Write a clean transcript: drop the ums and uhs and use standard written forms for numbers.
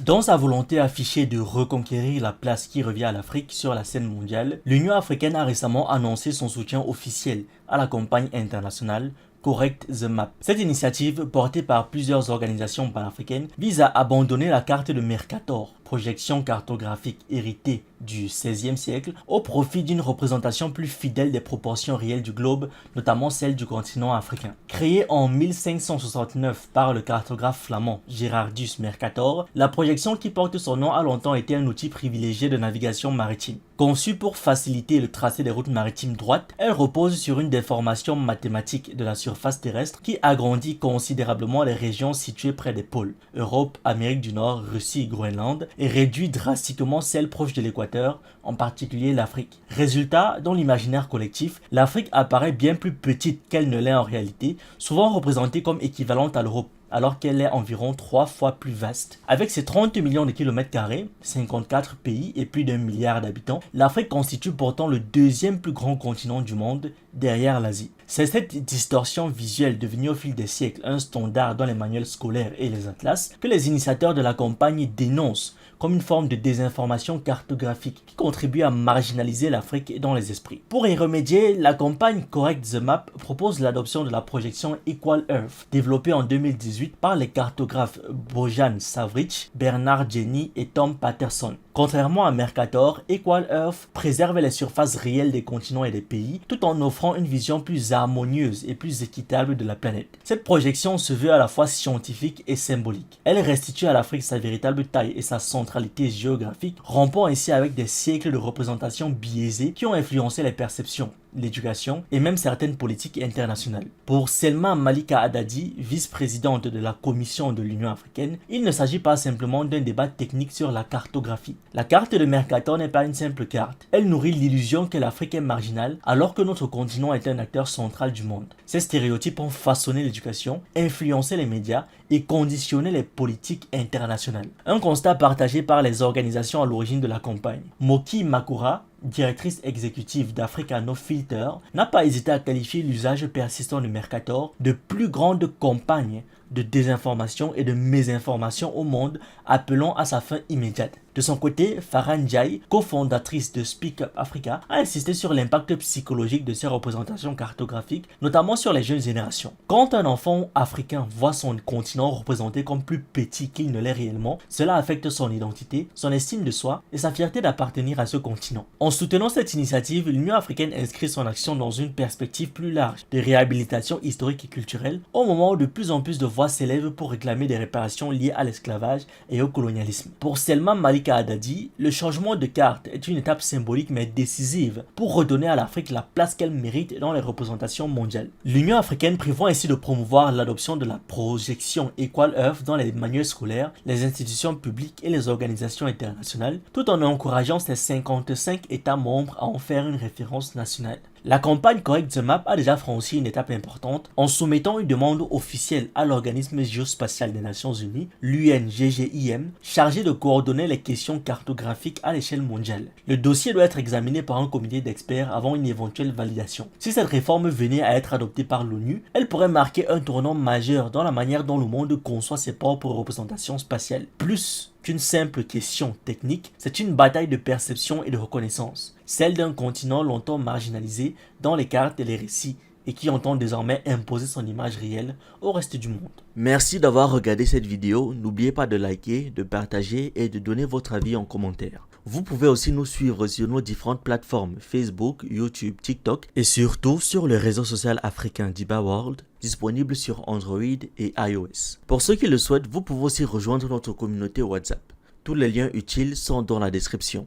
Dans sa volonté affichée de reconquérir la place qui revient à l'Afrique sur la scène mondiale, l'Union africaine a récemment annoncé son soutien officiel à la campagne internationale Correct the Map. Cette initiative, portée par plusieurs organisations panafricaines, vise à abandonner la carte de Mercator, projection cartographique héritée du XVIe siècle, au profit d'une représentation plus fidèle des proportions réelles du globe, notamment celle du continent africain. Créée en 1569 par le cartographe flamand Gerardus Mercator, la projection qui porte son nom a longtemps été un outil privilégié de navigation maritime. Conçue pour faciliter le tracé des routes maritimes droites, elle repose sur une déformation mathématique de la surface terrestre qui agrandit considérablement les régions situées près des pôles, Europe, Amérique du Nord, Russie, Groenland, et réduit drastiquement celles proches de l'équateur, en particulier l'Afrique. Résultat, dans l'imaginaire collectif, l'Afrique apparaît bien plus petite qu'elle ne l'est en réalité, souvent représentée comme équivalente à l'Europe, alors qu'elle est environ 3 fois plus vaste. Avec ses 30 millions de kilomètres carrés, 54 pays et plus d'1 milliard d'habitants, l'Afrique constitue pourtant le deuxième plus grand continent du monde, derrière l'Asie. C'est cette distorsion visuelle devenue au fil des siècles un standard dans les manuels scolaires et les atlas que les initiateurs de la campagne dénoncent comme une forme de désinformation cartographique qui contribue à marginaliser l'Afrique dans les esprits. Pour y remédier, la campagne Correct the Map propose l'adoption de la projection Equal Earth, développée en 2018 par les cartographes Bojan Savric, Bernard Jenny et Tom Patterson. Contrairement à Mercator, Equal Earth préserve les surfaces réelles des continents et des pays, tout en offrant une vision plus harmonieuse et plus équitable de la planète. Cette projection se veut à la fois scientifique et symbolique. Elle restitue à l'Afrique sa véritable taille et sa centralité géographique, rompant ainsi avec des siècles de représentations biaisées qui ont influencé les perceptions, l'éducation et même certaines politiques internationales. Pour Selma Malika Haddadi, vice-présidente de la Commission de l'Union africaine, il ne s'agit pas simplement d'un débat technique sur la cartographie. La carte de Mercator n'est pas une simple carte. Elle nourrit l'illusion que l'Afrique est marginale alors que notre continent est un acteur central du monde. Ces stéréotypes ont façonné l'éducation, influencé les médias et conditionné les politiques internationales. Un constat partagé par les organisations à l'origine de la campagne. Moki Makura, directrice exécutive d'Africa No Filter, n'a pas hésité à qualifier l'usage persistant de Mercator de plus grande campagne de désinformation et de mésinformation au monde, appelant à sa fin immédiate. De son côté, Farah Ndiaye, cofondatrice de Speak Up Africa, a insisté sur l'impact psychologique de ces représentations cartographiques, notamment sur les jeunes générations. Quand un enfant africain voit son continent représenté comme plus petit qu'il ne l'est réellement, cela affecte son identité, son estime de soi et sa fierté d'appartenir à ce continent. En soutenant cette initiative, l'Union africaine inscrit son action dans une perspective plus large de réhabilitation historique et culturelle, au moment où de plus en plus de voix s'élèvent pour réclamer des réparations liées à l'esclavage et au colonialisme. Pour Selma Malika Haddadi, le changement de carte est une étape symbolique mais décisive pour redonner à l'Afrique la place qu'elle mérite dans les représentations mondiales. L'Union africaine prévoit ainsi de promouvoir l'adoption de la projection Equal Earth dans les manuels scolaires, les institutions publiques et les organisations internationales, tout en encourageant ses 55 États membres à en faire une référence nationale. La campagne Correct the Map a déjà franchi une étape importante en soumettant une demande officielle à l'organisme géospatial des Nations Unies, l'UNGGIM, chargé de coordonner les questions cartographiques à l'échelle mondiale. Le dossier doit être examiné par un comité d'experts avant une éventuelle validation. Si cette réforme venait à être adoptée par l'ONU, elle pourrait marquer un tournant majeur dans la manière dont le monde conçoit ses propres représentations spatiales. Plus qu'une simple question technique, c'est une bataille de perception et de reconnaissance, celle d'un continent longtemps marginalisé dans les cartes et les récits et qui entend désormais imposer son image réelle au reste du monde. Merci d'avoir regardé cette vidéo, n'oubliez pas de liker, de partager et de donner votre avis en commentaire. Vous pouvez aussi nous suivre sur nos différentes plateformes Facebook, YouTube, TikTok et surtout sur le réseau social africain Diba World, disponible sur Android et iOS. Pour ceux qui le souhaitent, vous pouvez aussi rejoindre notre communauté WhatsApp. Tous les liens utiles sont dans la description.